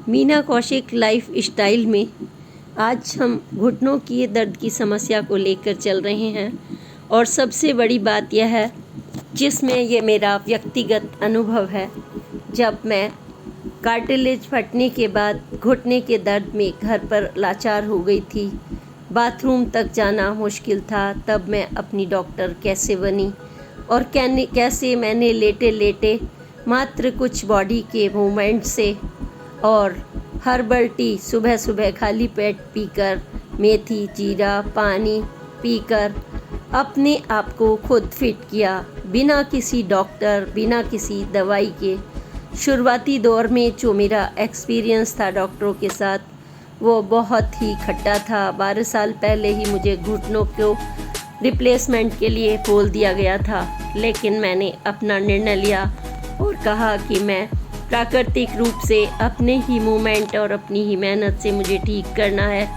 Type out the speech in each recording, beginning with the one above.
Meena Kaushik life style में आज हम घुटनों की दर्द की समस्या को लेकर चल रहे हैं। और सबसे बड़ी बात यह है, जिसमें ये मेरा व्यक्तिगत अनुभव है, जब मैं कार्टिलेज फटने के बाद घुटने के दर्द में घर पर लाचार हो गई थी, बाथरूम तक जाना मुश्किल था, तब मैं अपनी डॉक्टर कैसे बनी और कैसे मैंने लेटे लेटे मात्र कुछ बॉडी के मूवमेंट से और हर्बल टी सुबह सुबह खाली पेट पीकर, मेथी जीरा पानी पीकर अपने आप को खुद फिट किया, बिना किसी डॉक्टर बिना किसी दवाई के। शुरुआती दौर में जो मेरा एक्सपीरियंस था डॉक्टरों के साथ, वो बहुत ही खट्टा था। 12 साल पहले ही मुझे घुटनों को रिप्लेसमेंट के लिए बोल दिया गया था, लेकिन मैंने अपना निर्णय लिया और कहा कि मैं प्राकृतिक रूप से अपने ही मूवमेंट और अपनी ही मेहनत से मुझे ठीक करना है।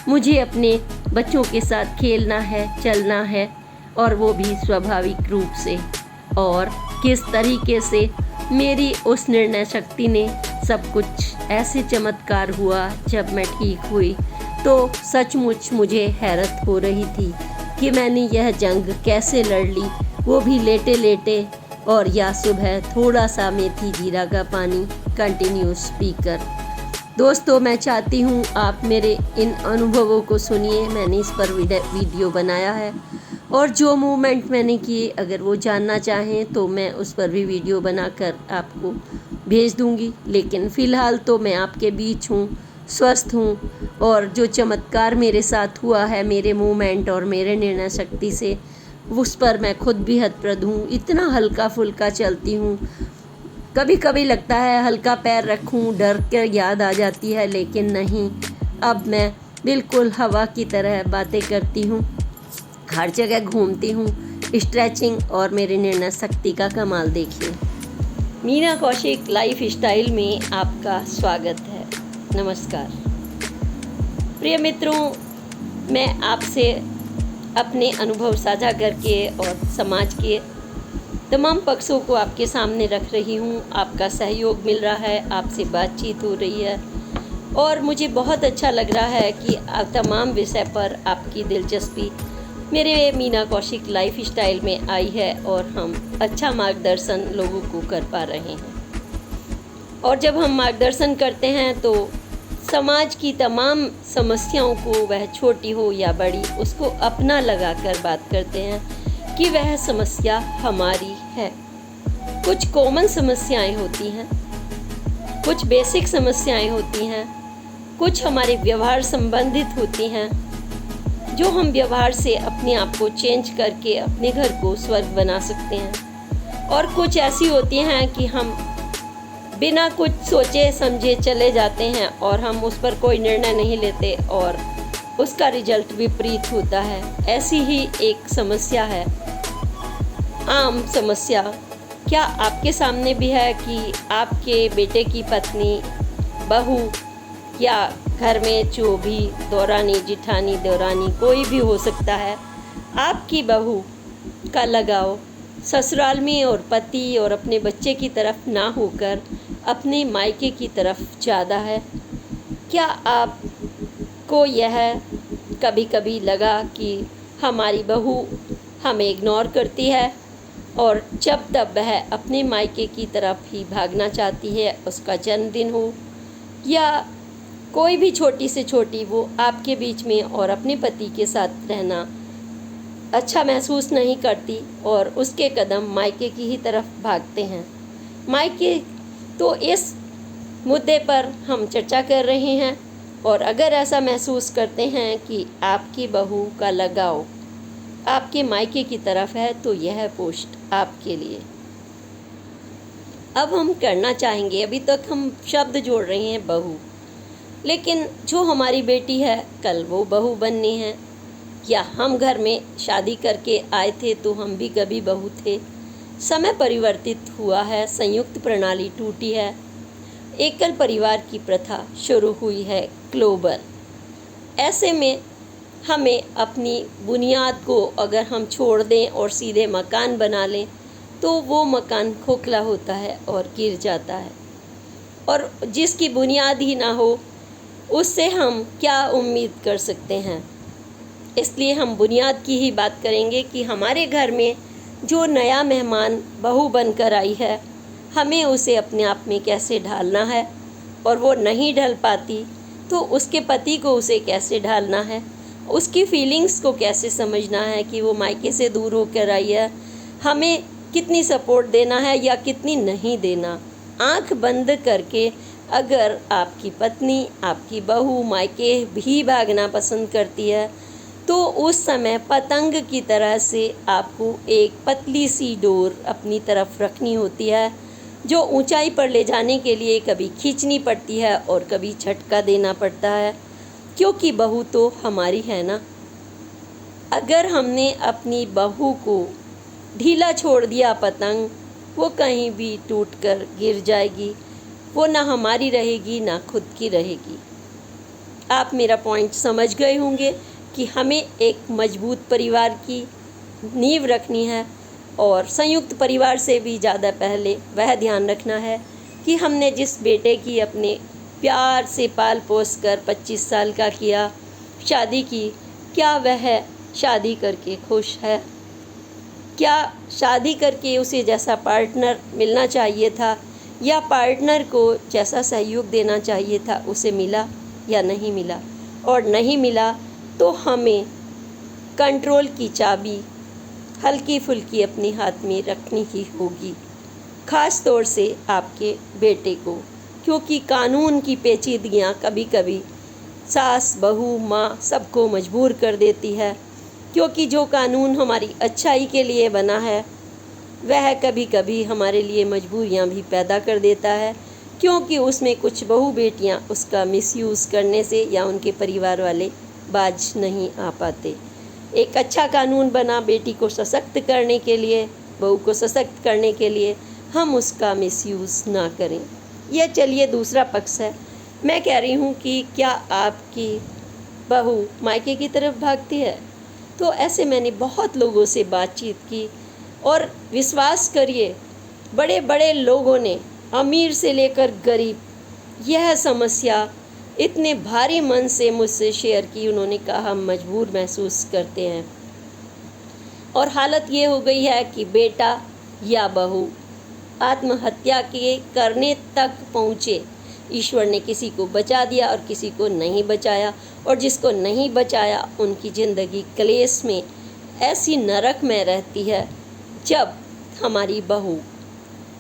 मुझे अपने बच्चों के साथ खेलना है, चलना है, और वो भी स्वाभाविक रूप से। और किस तरीके से मेरी उस निर्णय शक्ति ने सब कुछ ऐसे चमत्कार हुआ जब मैं ठीक हुई, तो सचमुच मुझे हैरत हो रही थी कि मैंने यह जंग कैसे लड़ ली, वो भी लेटे लेटे, और या सुबह थोड़ा सा मेथी जीरा का पानी कंटिन्यूस पीकर। दोस्तों, मैं चाहती हूँ आप मेरे इन अनुभवों को सुनिए। मैंने इस पर वीडियो बनाया है, और जो मूवमेंट मैंने किए, अगर वो जानना चाहें तो मैं उस पर भी वीडियो बनाकर आपको भेज दूँगी। लेकिन फ़िलहाल तो मैं आपके बीच हूँ, स्वस्थ हूँ, और जो चमत्कार मेरे साथ हुआ है मेरे मूवमेंट और मेरे निर्णय शक्ति से, उस पर मैं खुद भी हतप्रद हूँ। इतना हल्का फुल्का चलती हूँ, कभी कभी लगता है हल्का पैर रखूँ डर के याद आ जाती है, लेकिन नहीं, अब मैं बिल्कुल हवा की तरह बातें करती हूँ, हर जगह घूमती हूँ। स्ट्रेचिंग और मेरी निर्णय शक्ति का कमाल देखिए। मीना कौशिक लाइफ स्टाइल में आपका स्वागत है। नमस्कार प्रिय मित्रों, मैं आपसे अपने अनुभव साझा करके और समाज के तमाम पक्षों को आपके सामने रख रही हूँ। आपका सहयोग मिल रहा है, आपसे बातचीत हो रही है, और मुझे बहुत अच्छा लग रहा है कि तमाम विषय पर आपकी दिलचस्पी मेरे मीना कौशिक लाइफ स्टाइल में आई है, और हम अच्छा मार्गदर्शन लोगों को कर पा रहे हैं। और जब हम मार्गदर्शन करते हैं तो समाज की तमाम समस्याओं को, वह छोटी हो या बड़ी, उसको अपना लगाकर बात करते हैं कि वह समस्या हमारी है। कुछ कॉमन समस्याएं होती हैं, कुछ बेसिक समस्याएं होती हैं, कुछ हमारे व्यवहार संबंधित होती हैं, जो हम व्यवहार से अपने आप को चेंज करके अपने घर को स्वर्ग बना सकते हैं। और कुछ ऐसी होती हैं कि हम बिना कुछ सोचे समझे चले जाते हैं, और हम उस पर कोई निर्णय नहीं लेते, और उसका रिजल्ट विपरीत होता है। ऐसी ही एक समस्या है, आम समस्या। क्या आपके सामने भी है कि आपके बेटे की पत्नी, बहू, या घर में जो भी दौरानी, जिठानी, देवरानी, कोई भी हो सकता है, आपकी बहू का लगाव ससुराल में और पति और अपने बच्चे की तरफ ना होकर अपने मायके की तरफ ज़्यादा है? क्या आपको यह कभी कभी लगा कि हमारी बहू हमें इग्नोर करती है, और जब तब वह अपने मायके की तरफ ही भागना चाहती है, उसका जन्मदिन हो या कोई भी छोटी से छोटी, वो आपके बीच में और अपने पति के साथ रहना अच्छा महसूस नहीं करती, और उसके कदम मायके की ही तरफ भागते हैं? मायके, तो इस मुद्दे पर हम चर्चा कर रहे हैं। और अगर ऐसा महसूस करते हैं कि आपकी बहू का लगाव आपके मायके की तरफ है, तो यह पोस्ट आपके लिए। अब हम करना चाहेंगे, अभी तक हम शब्द जोड़ रहे हैं बहू, लेकिन जो हमारी बेटी है कल वो बहू बननी है, या हम घर में शादी करके आए थे तो हम भी कभी बहू थे। समय परिवर्तित हुआ है, संयुक्त प्रणाली टूटी है, एकल परिवार की प्रथा शुरू हुई है ग्लोबल। ऐसे में हमें अपनी बुनियाद को अगर हम छोड़ दें और सीधे मकान बना लें, तो वो मकान खोखला होता है और गिर जाता है। और जिसकी बुनियाद ही ना हो, उससे हम क्या उम्मीद कर सकते हैं। इसलिए हम बुनियाद की ही बात करेंगे कि हमारे घर में जो नया मेहमान बहू बनकर आई है, हमें उसे अपने आप में कैसे ढालना है, और वो नहीं ढल पाती तो उसके पति को उसे कैसे ढालना है, उसकी फीलिंग्स को कैसे समझना है कि वो मायके से दूर होकर आई है, हमें कितनी सपोर्ट देना है या कितनी नहीं देना। आंख बंद करके अगर आपकी पत्नी, आपकी बहू मायके भी भागना पसंद करती है, तो उस समय पतंग की तरह से आपको एक पतली सी डोर अपनी तरफ रखनी होती है, जो ऊंचाई पर ले जाने के लिए कभी खींचनी पड़ती है और कभी झटका देना पड़ता है, क्योंकि बहू तो हमारी है ना। अगर हमने अपनी बहू को ढीला छोड़ दिया पतंग, वो कहीं भी टूटकर गिर जाएगी, वो ना हमारी रहेगी ना खुद की रहेगी। आप मेरा पॉइंट समझ गए होंगे कि हमें एक मजबूत परिवार की नींव रखनी है, और संयुक्त परिवार से भी ज़्यादा पहले वह ध्यान रखना है कि हमने जिस बेटे की अपने प्यार से पाल पोस कर 25 साल का किया, शादी की, क्या वह शादी करके खुश है? क्या शादी करके उसे जैसा पार्टनर मिलना चाहिए था या पार्टनर को जैसा सहयोग देना चाहिए था उसे मिला या नहीं मिला? और नहीं मिला तो हमें कंट्रोल की चाबी हल्की फुल्की अपने हाथ में रखनी ही होगी, ख़ास तौर से आपके बेटे को, क्योंकि कानून की पेचीदगियाँ कभी कभी सास, बहू, माँ सबको मजबूर कर देती है, क्योंकि जो कानून हमारी अच्छाई के लिए बना है वह कभी कभी हमारे लिए मजबूरियाँ भी पैदा कर देता है, क्योंकि उसमें कुछ बहू बेटियाँ उसका मिसयूज़ करने से या उनके परिवार वाले बाज नहीं आ पाते। एक अच्छा कानून बना बेटी को सशक्त करने के लिए, बहू को सशक्त करने के लिए, हम उसका मिसयूज़ ना करें। यह चलिए दूसरा पक्ष है। मैं कह रही हूँ कि क्या आपकी बहू मायके की तरफ भागती है? तो ऐसे मैंने बहुत लोगों से बातचीत की, और विश्वास करिए बड़े बड़े लोगों ने, अमीर से लेकर गरीब, यह समस्या इतने भारी मन से मुझसे शेयर की। उन्होंने कहा हम मजबूर महसूस करते हैं, और हालत ये हो गई है कि बेटा या बहू आत्महत्या के करने तक पहुँचे। ईश्वर ने किसी को बचा दिया और किसी को नहीं बचाया, और जिसको नहीं बचाया उनकी ज़िंदगी क्लेश में ऐसी नरक में रहती है, जब हमारी बहू,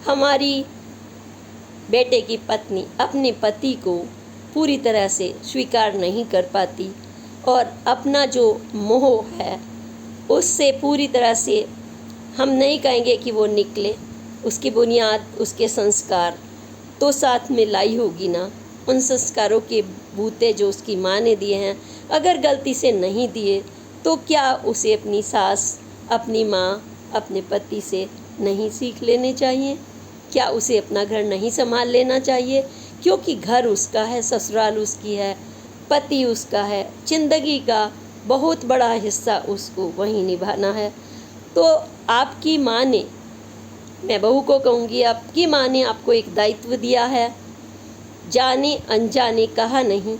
हमारी बेटे की पत्नी अपने पति को पूरी तरह से स्वीकार नहीं कर पाती, और अपना जो मोह है उससे पूरी तरह से, हम नहीं कहेंगे कि वो निकले, उसकी बुनियाद, उसके संस्कार तो साथ में लाई होगी ना। उन संस्कारों के बूते जो उसकी माँ ने दिए हैं, अगर गलती से नहीं दिए तो क्या उसे अपनी सास, अपनी माँ, अपने पति से नहीं सीख लेने चाहिए? क्या उसे अपना घर नहीं संभाल लेना चाहिए? क्योंकि घर उसका है, ससुराल उसकी है, पति उसका है, ज़िंदगी का बहुत बड़ा हिस्सा उसको वहीं निभाना है। तो आपकी माँ ने, मैं बहू को कहूँगी, आपकी माँ ने आपको एक दायित्व दिया है, जाने अनजाने कहा नहीं,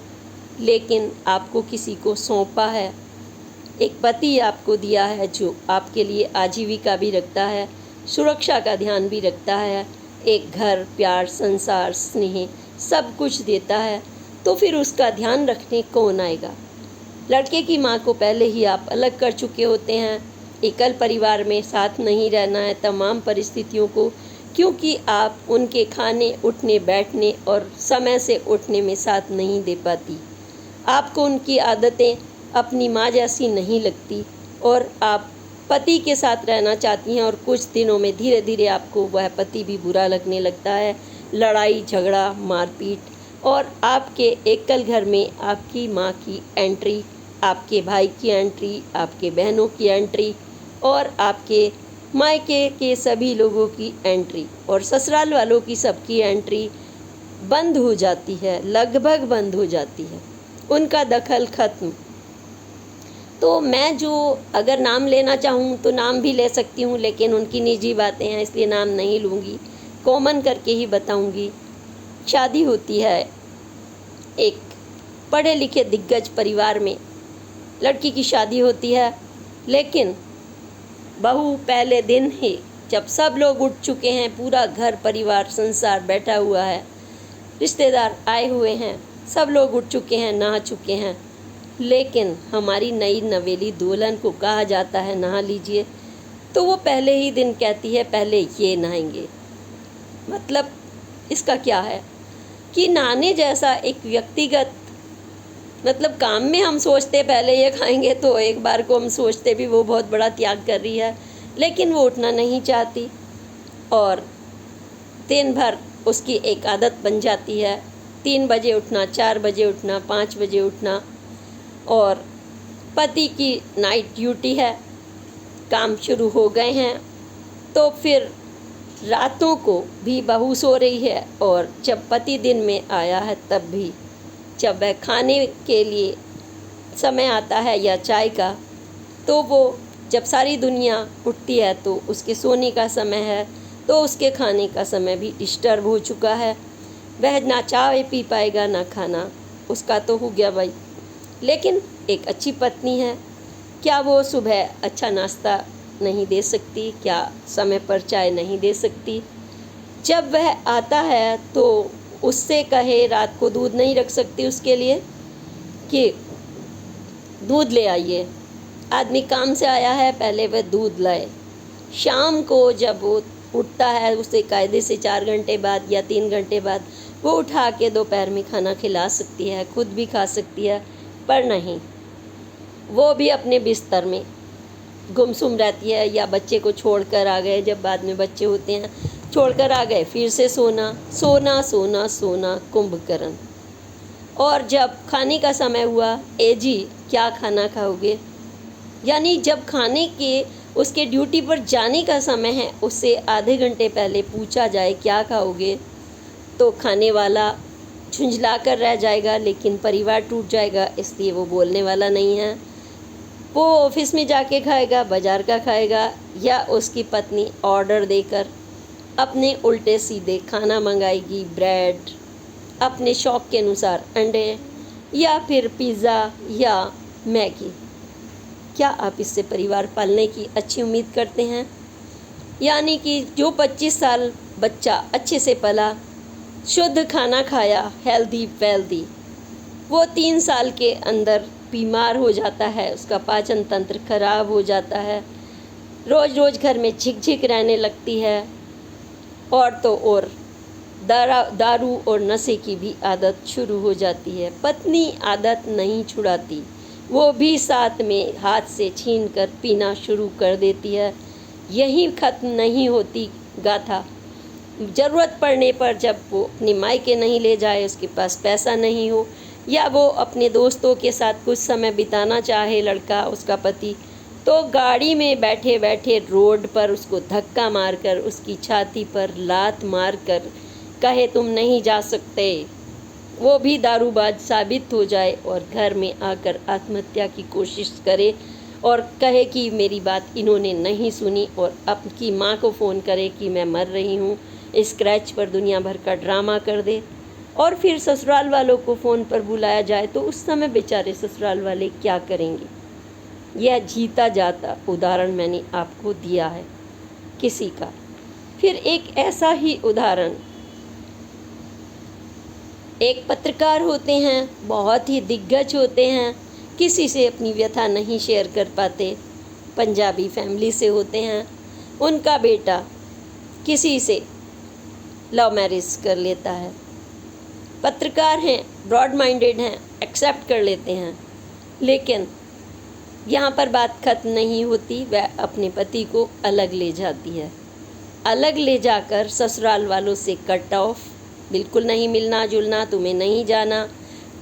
लेकिन आपको किसी को सौंपा है। एक पति आपको दिया है जो आपके लिए आजीविका भी रखता है, सुरक्षा का ध्यान भी रखता है, एक घर, प्यार, संसार, स्नेह सब कुछ देता है, तो फिर उसका ध्यान रखने कौन आएगा? लड़के की माँ को पहले ही आप अलग कर चुके होते हैं, एकल परिवार में साथ नहीं रहना है तमाम परिस्थितियों को, क्योंकि आप उनके खाने, उठने, बैठने और समय से उठने में साथ नहीं दे पाती। आपको उनकी आदतें अपनी माँ जैसी नहीं लगती, और आप पति के साथ रहना चाहती हैं, और कुछ दिनों में धीरे धीरे आपको वह पति भी बुरा लगने लगता है। लड़ाई झगड़ा, मारपीट, और आपके एकल घर में आपकी माँ की एंट्री, आपके भाई की एंट्री, आपके बहनों की एंट्री, और आपके मायके के सभी लोगों की एंट्री, और ससुराल वालों की सबकी एंट्री बंद हो जाती है, लगभग बंद हो जाती है, उनका दखल ख़त्म। तो मैं जो अगर नाम लेना चाहूँ तो नाम भी ले सकती हूँ, लेकिन उनकी निजी बातें हैं इसलिए नाम नहीं लूँगी, कॉमन करके ही बताऊँगी। शादी होती है एक पढ़े लिखे दिग्गज परिवार में, लड़की की शादी होती है, लेकिन बहू पहले दिन ही जब सब लोग उठ चुके हैं, पूरा घर परिवार संसार बैठा हुआ है, रिश्तेदार आए हुए हैं, सब लोग उठ चुके हैं, नहा चुके हैं, लेकिन हमारी नई नवेली दुल्हन को कहा जाता है नहा लीजिए, तो वो पहले ही दिन कहती है पहले ये नहाएंगे। मतलब इसका क्या है कि नहाने जैसा एक व्यक्तिगत मतलब काम में हम सोचते पहले ये खाएंगे, तो एक बार को हम सोचते भी वो बहुत बड़ा त्याग कर रही है, लेकिन वो उठना नहीं चाहती और दिन भर उसकी एक आदत बन जाती है 3 बजे उठना, 4 बजे उठना, 5 बजे उठना। और पति की नाइट ड्यूटी है, काम शुरू हो गए हैं, तो फिर रातों को भी बहू सो रही है, और जब पति दिन में आया है तब भी जब वह खाने के लिए समय आता है या चाय का, तो वो जब सारी दुनिया उठती है तो उसके सोने का समय है, तो उसके खाने का समय भी डिस्टर्ब हो चुका है। वह ना चाय पी पाएगा ना खाना, उसका तो हो गया भाई। लेकिन एक अच्छी पत्नी है, क्या वो सुबह अच्छा नाश्ता नहीं दे सकती? क्या समय पर चाय नहीं दे सकती? जब वह आता है तो उससे कहे रात को दूध नहीं रख सकती उसके लिए कि दूध ले आइए। आदमी काम से आया है, पहले वह दूध लाए। शाम को जब वो उठता है उसे कायदे से 4 घंटे बाद या 3 घंटे बाद वो उठा के दोपहर में खाना खिला सकती है, खुद भी खा सकती है, पर नहीं, वो भी अपने बिस्तर में गुमसुम रहती है, या बच्चे को छोड़कर आ गए, जब बाद में बच्चे होते हैं छोड़कर आ गए, फिर से सोना सोना सोना सोना कुंभकर्ण। और जब खाने का समय हुआ, ए जी क्या खाना खाओगे, यानी जब खाने के उसके ड्यूटी पर जाने का समय है, उससे आधे घंटे पहले पूछा जाए क्या खाओगे, तो खाने वाला झुंझला कर रह जाएगा, लेकिन परिवार टूट जाएगा, इसलिए वो बोलने वाला नहीं है। वो ऑफिस में जाके खाएगा, बाज़ार का खाएगा, या उसकी पत्नी ऑर्डर देकर अपने उल्टे सीधे खाना मंगाएगी, ब्रेड, अपने शौक़ के अनुसार अंडे, या फिर पिज़्ज़ा या मैगी। क्या आप इससे परिवार पालने की अच्छी उम्मीद करते हैं? यानी कि जो 25 साल बच्चा अच्छे से पला, शुद्ध खाना खाया, हेल्दी वेल्दी, वो 3 साल के अंदर बीमार हो जाता है, उसका पाचन तंत्र खराब हो जाता है, रोज़ रोज़ घर में झिक रहने लगती है, और तो और दारू और नशे की भी आदत शुरू हो जाती है। पत्नी आदत नहीं छुड़ाती, वो भी साथ में हाथ से छीन कर पीना शुरू कर देती है। यही ख़त्म नहीं होती गाथा। ज़रूरत पड़ने पर जब वो अपने मायके नहीं ले जाए, उसके पास पैसा नहीं हो, या वो अपने दोस्तों के साथ कुछ समय बिताना चाहे लड़का, उसका पति, तो गाड़ी में बैठे बैठे रोड पर उसको धक्का मारकर उसकी छाती पर लात मारकर कहे तुम नहीं जा सकते, वो भी दारूबाज साबित हो जाए और घर में आकर आत्महत्या की कोशिश करे और कहे कि मेरी बात इन्होंने नहीं सुनी, और अपनी माँ को फ़ोन करे कि मैं मर रही हूँ, स्क्रैच पर दुनिया भर का ड्रामा कर दे, और फिर ससुराल वालों को फ़ोन पर बुलाया जाए तो उस समय बेचारे ससुराल वाले क्या करेंगे? यह जीता जाता उदाहरण मैंने आपको दिया है किसी का। फिर एक ऐसा ही उदाहरण, एक पत्रकार होते हैं, बहुत ही दिग्गज होते हैं, किसी से अपनी व्यथा नहीं शेयर कर पाते, पंजाबी फैमिली से होते हैं, उनका बेटा किसी से लव मैरिज कर लेता है, पत्रकार हैं, ब्रॉड माइंडेड हैं, एक्सेप्ट कर लेते हैं, लेकिन यहाँ पर बात खत्म नहीं होती, वह अपने पति को अलग ले जाती है, अलग ले जाकर ससुराल वालों से कट ऑफ, बिल्कुल नहीं मिलना जुलना, तुम्हें नहीं जाना।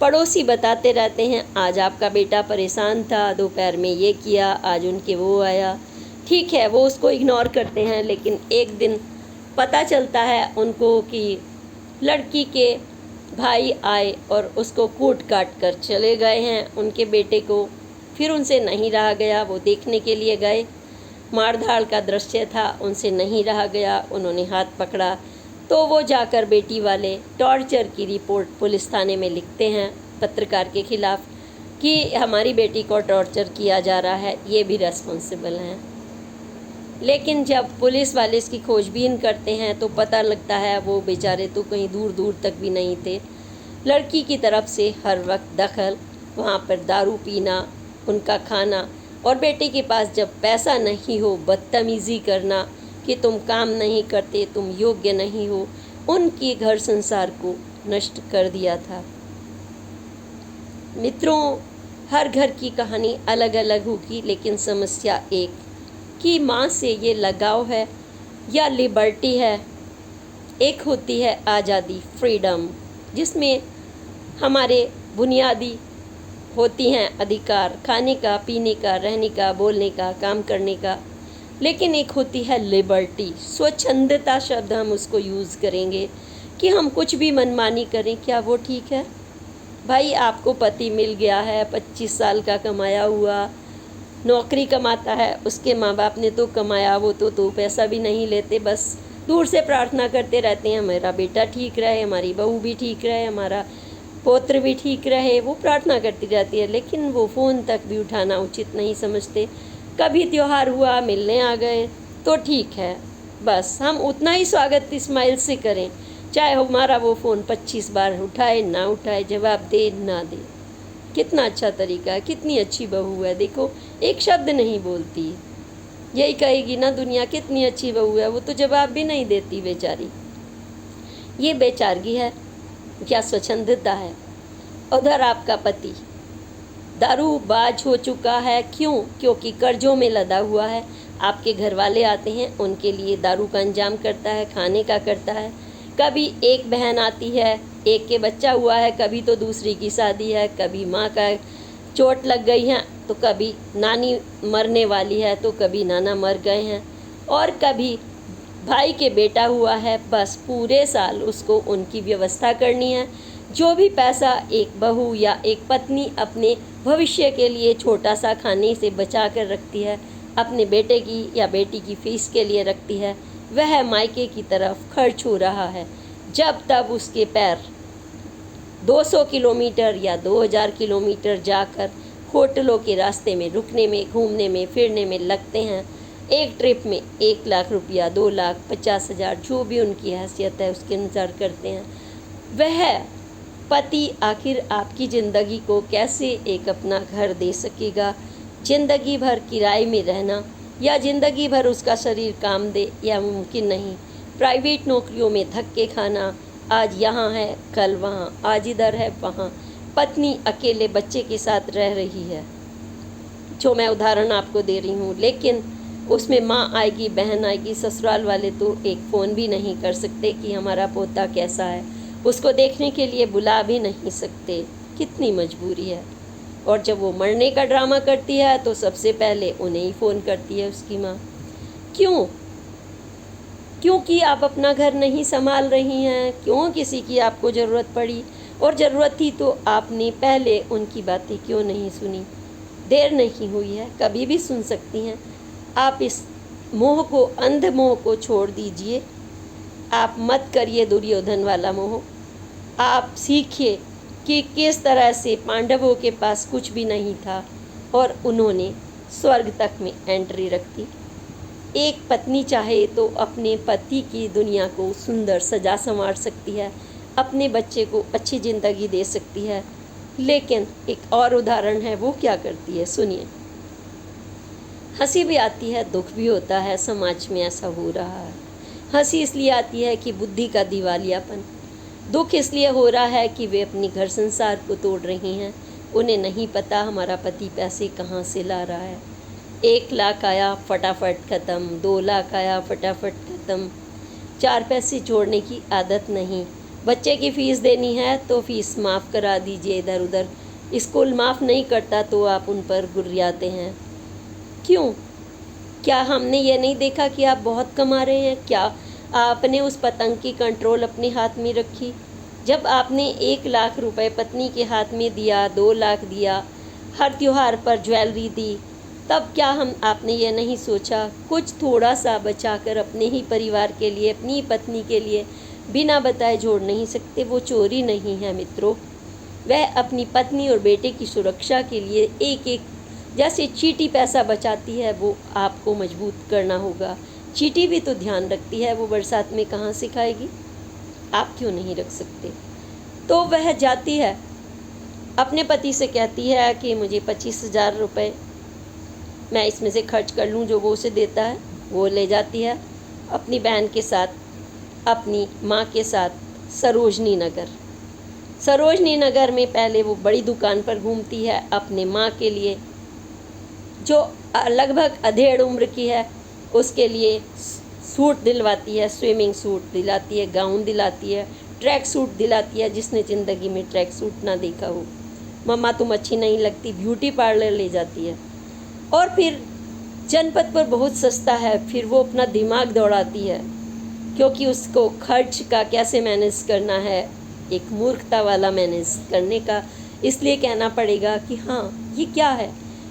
पड़ोसी बताते रहते हैं आज आपका बेटा परेशान था, दोपहर में ये किया, आज उनके वो आया, ठीक है वो उसको इग्नोर करते हैं, लेकिन एक दिन पता चलता है उनको कि लड़की के भाई आए और उसको कूट काट कर चले गए हैं उनके बेटे को। फिर उनसे नहीं रहा गया, वो देखने के लिए गए, मारधाड़ का दृश्य था, उनसे नहीं रहा गया, उन्होंने हाथ पकड़ा, तो वो जाकर बेटी वाले टॉर्चर की रिपोर्ट पुलिस थाने में लिखते हैं पत्रकार के खिलाफ कि हमारी बेटी को टॉर्चर किया जा रहा है, ये भी रेस्पॉन्सिबल हैं। लेकिन जब पुलिस वाले इसकी खोजबीन करते हैं तो पता लगता है वो बेचारे तो कहीं दूर दूर तक भी नहीं थे। लड़की की तरफ से हर वक्त दखल, वहाँ पर दारू पीना, उनका खाना, और बेटे के पास जब पैसा नहीं हो बदतमीज़ी करना कि तुम काम नहीं करते, तुम योग्य नहीं हो, उनके घर संसार को नष्ट कर दिया था। मित्रों, हर घर की कहानी अलग अलग होगी, लेकिन समस्या एक कि माँ से ये लगाव है या लिबर्टी है। एक होती है आज़ादी, फ्रीडम, जिसमें हमारे बुनियादी होती हैं अधिकार, खाने का, पीने का, रहने का, बोलने का, काम करने का। लेकिन एक होती है लिबर्टी, स्वच्छंदता शब्द हम उसको यूज़ करेंगे कि हम कुछ भी मनमानी करें। क्या वो ठीक है? भाई, आपको पति मिल गया है, 25 साल का कमाया हुआ, नौकरी कमाता है, उसके माँ बाप ने तो कमाया, वो तो पैसा भी नहीं लेते, बस दूर से प्रार्थना करते रहते हैं हमारा बेटा ठीक रहे, हमारी बहू भी ठीक रहे, हमारा पौत्र भी ठीक रहे, वो प्रार्थना करती रहती है। लेकिन वो फ़ोन तक भी उठाना उचित नहीं समझते। कभी त्यौहार हुआ, मिलने आ गए तो ठीक है, बस हम उतना ही स्वागत स्माइल से करें, चाहे हमारा वो फ़ोन 25 बार उठाए ना उठाए, जवाब दे ना दे। कितना अच्छा तरीका है, कितनी अच्छी बहू है, देखो एक शब्द नहीं बोलती। यही कहेगी ना दुनिया कितनी अच्छी बहू है, वो तो जवाब भी नहीं देती बेचारी। ये बेचारगी है क्या स्वच्छंदता है? उधर आपका पति दारूबाज हो चुका है। क्यों? क्योंकि कर्जों में लदा हुआ है। आपके घर वाले आते हैं, उनके लिए दारू का इंतजाम करता है, खाने का करता है। कभी एक बहन आती है, एक के बच्चा हुआ है, कभी तो दूसरी की शादी है, कभी माँ का चोट लग गई है, तो कभी नानी मरने वाली है, तो कभी नाना मर गए हैं, और कभी भाई के बेटा हुआ है। बस पूरे साल उसको उनकी व्यवस्था करनी है। जो भी पैसा एक बहू या एक पत्नी अपने भविष्य के लिए छोटा सा खाने से बचा कर रखती है, अपने बेटे की या बेटी की फीस के लिए रखती है, वह मायके की तरफ खर्च हो रहा है। जब तब उसके पैर 200 किलोमीटर या 2000 किलोमीटर जाकर होटलों के रास्ते में रुकने में, घूमने में, फिरने में लगते हैं। एक ट्रिप में 1 लाख रुपया, 2 लाख, 50,000, जो भी उनकी हैसियत है उसके अनुसार करते हैं। वह पति आखिर आपकी ज़िंदगी को कैसे एक अपना घर दे सकेगा? ज़िंदगी भर किराए में रहना या ज़िंदगी भर उसका शरीर काम दे, यह मुमकिन नहीं। प्राइवेट नौकरियों में धक्के खाना, आज यहाँ है कल वहाँ, आज इधर है वहाँ। पत्नी अकेले बच्चे के साथ रह रही है, जो मैं उदाहरण आपको दे रही हूँ, लेकिन उसमें माँ आएगी, बहन आएगी, ससुराल वाले तो एक फ़ोन भी नहीं कर सकते कि हमारा पोता कैसा है, उसको देखने के लिए बुला भी नहीं सकते। कितनी मजबूरी है। और जब वो मरने का ड्रामा करती है तो सबसे पहले उन्हें ही फ़ोन करती है उसकी माँ। क्यों? क्योंकि आप अपना घर नहीं संभाल रही हैं। क्यों किसी की आपको ज़रूरत पड़ी? और ज़रूरत थी तो आपने पहले उनकी बातें क्यों नहीं सुनी? देर नहीं हुई है, कभी भी सुन सकती हैं। आप इस मोह को, अंध मोह को छोड़ दीजिए। आप मत करिए दुर्योधन वाला मोह। आप सीखिए कि किस तरह से पांडवों के पास कुछ भी नहीं था और उन्होंने स्वर्ग तक में एंट्री रख दी। एक पत्नी चाहे तो अपने पति की दुनिया को सुंदर सजा संवार सकती है, अपने बच्चे को अच्छी ज़िंदगी दे सकती है। लेकिन एक और उदाहरण है, वो क्या करती है सुनिए। हंसी भी आती है, दुख भी होता है, समाज में ऐसा हो रहा है। हंसी इसलिए आती है कि बुद्धि का दिवालियापन, दुख इसलिए हो रहा है कि वे अपनी घर संसार को तोड़ रही हैं। उन्हें नहीं पता हमारा पति पैसे कहाँ से ला रहा है। 1 लाख आया फटाफट ख़त्म, 2 लाख आया फटाफट ख़त्म। 4 पैसे जोड़ने की आदत नहीं। बच्चे की फ़ीस देनी है तो फ़ीस माफ़ करा दीजिए, इधर उधर स्कूल माफ़ नहीं करता तो आप उन पर गुर्रियाते हैं। क्यों? क्या हमने ये नहीं देखा कि आप बहुत कमा रहे हैं? क्या आपने उस पतंग की कंट्रोल अपने हाथ में रखी? जब आपने 1 लाख रुपए पत्नी के हाथ में दिया, 2 लाख दिया, हर त्योहार पर ज्वेलरी दी, तब क्या आपने ये नहीं सोचा कुछ थोड़ा सा बचाकर अपने ही परिवार के लिए, अपनी ही पत्नी के लिए बिना बताए जोड़ नहीं सकते। वो चोरी नहीं है मित्रों, वह अपनी पत्नी और बेटे की सुरक्षा के लिए एक एक जैसे चींटी पैसा बचाती है, वो आपको मजबूत करना होगा। चींटी भी तो ध्यान रखती है, वो बरसात में कहाँ से खाएगी? आप क्यों नहीं रख सकते? तो वह जाती है, अपने पति से कहती है कि मुझे 25,000 रुपये मैं इसमें से खर्च कर लूँ, जो वो उसे देता है। वो ले जाती है अपनी बहन के साथ, अपनी माँ के साथ सरोजनी नगर में पहले वो बड़ी दुकान पर घूमती है अपने माँ के लिए, जो लगभग अधेड़ उम्र की है, उसके लिए सूट दिलवाती है, स्विमिंग सूट दिलाती है, गाउन दिलाती है, ट्रैक सूट दिलाती है। जिसने ज़िंदगी में ट्रैक सूट ना देखा हो, मम्मा तुम अच्छी नहीं लगती, ब्यूटी पार्लर ले जाती है। और फिर जनपद पर बहुत सस्ता है, फिर वो अपना दिमाग दौड़ाती है, क्योंकि उसको खर्च का कैसे मैनेज करना है, एक मूर्खता वाला मैनेज करने का। इसलिए कहना पड़ेगा कि हाँ, ये क्या है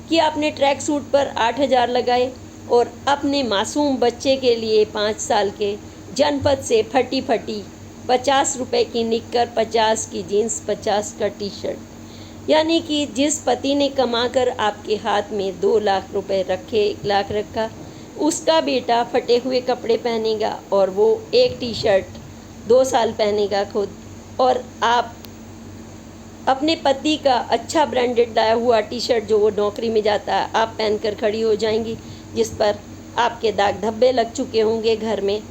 कि आपने ट्रैक सूट पर 8,000 लगाए और अपने मासूम बच्चे के लिए 5 साल के जनपद से फटी 50 रुपए की निक्कर, 50 की जीन्स, 50 का टी शर्ट। यानी कि जिस पति ने कमाकर आपके हाथ में 2 लाख रुपए रखे, 1 लाख रखा, उसका बेटा फटे हुए कपड़े पहनेगा और वो एक टी शर्ट 2 साल पहनेगा खुद, और आप अपने पति का अच्छा ब्रांडेड लाया हुआ टी शर्ट जो वो नौकरी में जाता है, आप पहनकर खड़ी हो जाएंगी, जिस पर आपके दाग धब्बे लग चुके होंगे घर में।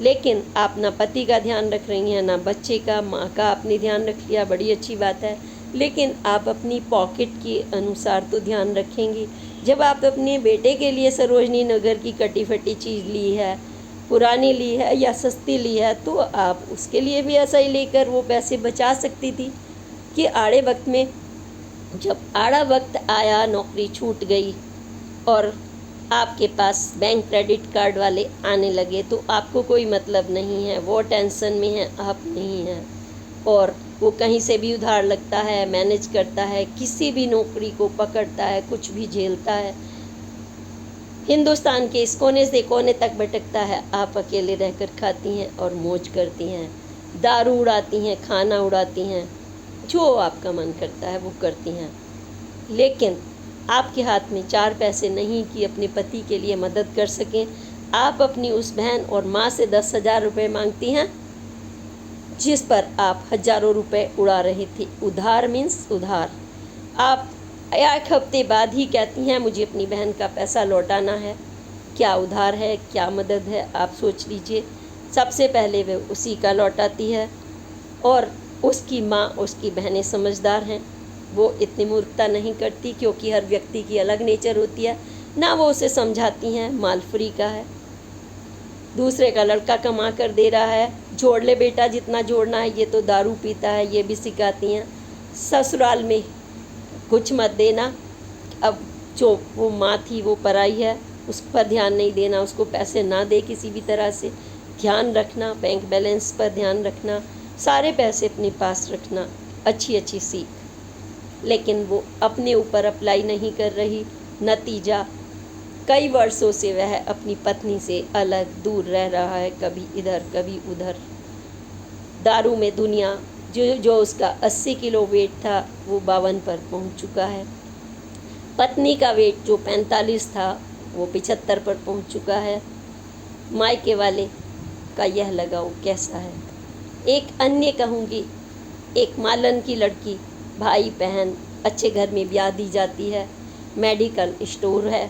लेकिन आप ना पति का ध्यान रख रही हैं, ना बच्चे का, माँ का आपने ध्यान रख लिया, बड़ी अच्छी बात है। लेकिन आप अपनी पॉकेट के अनुसार तो ध्यान रखेंगी। जब आप अपने बेटे के लिए सरोजनी नगर की कटी फटी चीज़ ली है, पुरानी ली है या सस्ती ली है, तो आप उसके लिए भी ऐसा ही लेकर वो पैसे बचा सकती थी कि आड़े वक्त में, जब आड़ा वक्त आया, नौकरी छूट गई और आपके पास बैंक क्रेडिट कार्ड वाले आने लगे, तो आपको कोई मतलब नहीं है, वो टेंशन में है, आप नहीं हैं। और वो कहीं से भी उधार लगता है, मैनेज करता है, किसी भी नौकरी को पकड़ता है, कुछ भी झेलता है, हिंदुस्तान के इस कोने से कोने तक भटकता है। आप अकेले रहकर खाती हैं और मौज करती हैं, दारू उड़ाती हैं, खाना उड़ाती हैं, जो आपका मन करता है वो करती हैं। लेकिन आपके हाथ में 4 पैसे नहीं कि अपने पति के लिए मदद कर सकें। आप अपनी उस बहन और माँ से 10,000 रुपये मांगती हैं, जिस पर आप हज़ारों रुपए उड़ा रही थी। उधार मीन्स उधार। आप 1 हफ्ते बाद ही कहती हैं मुझे अपनी बहन का पैसा लौटाना है। क्या उधार है, क्या मदद है, आप सोच लीजिए। सबसे पहले वह उसी का लौटाती है, और उसकी माँ, उसकी बहनें समझदार हैं, वो इतनी मूर्खता नहीं करती, क्योंकि हर व्यक्ति की अलग नेचर होती है ना। वो उसे समझाती हैं माल फ्री का है, दूसरे का लड़का कमा कर दे रहा है, जोड़ ले बेटा जितना जोड़ना है, ये तो दारू पीता है, ये भी सिखाती हैं। ससुराल में कुछ मत देना, अब जो वो माँ थी वो पराई है, उस पर ध्यान नहीं देना, उसको पैसे ना दे किसी भी तरह से, ध्यान रखना, बैंक बैलेंस पर ध्यान रखना, सारे पैसे अपने पास रखना, अच्छी सीख। लेकिन वो अपने ऊपर अप्लाई नहीं कर रही। नतीजा, कई वर्षों से वह अपनी पत्नी से अलग दूर रह रहा है, कभी इधर कभी उधर। दारू में दुनिया, जो उसका 80 किलो वेट था वो 52 पर पहुंच चुका है। पत्नी का वेट जो 45 था वो 75 पर पहुंच चुका है। मायके वाले का यह लगाव कैसा है। एक अन्य कहूँगी, एक मालन की लड़की, भाई बहन, अच्छे घर में ब्याह दी जाती है, मेडिकल स्टोर है,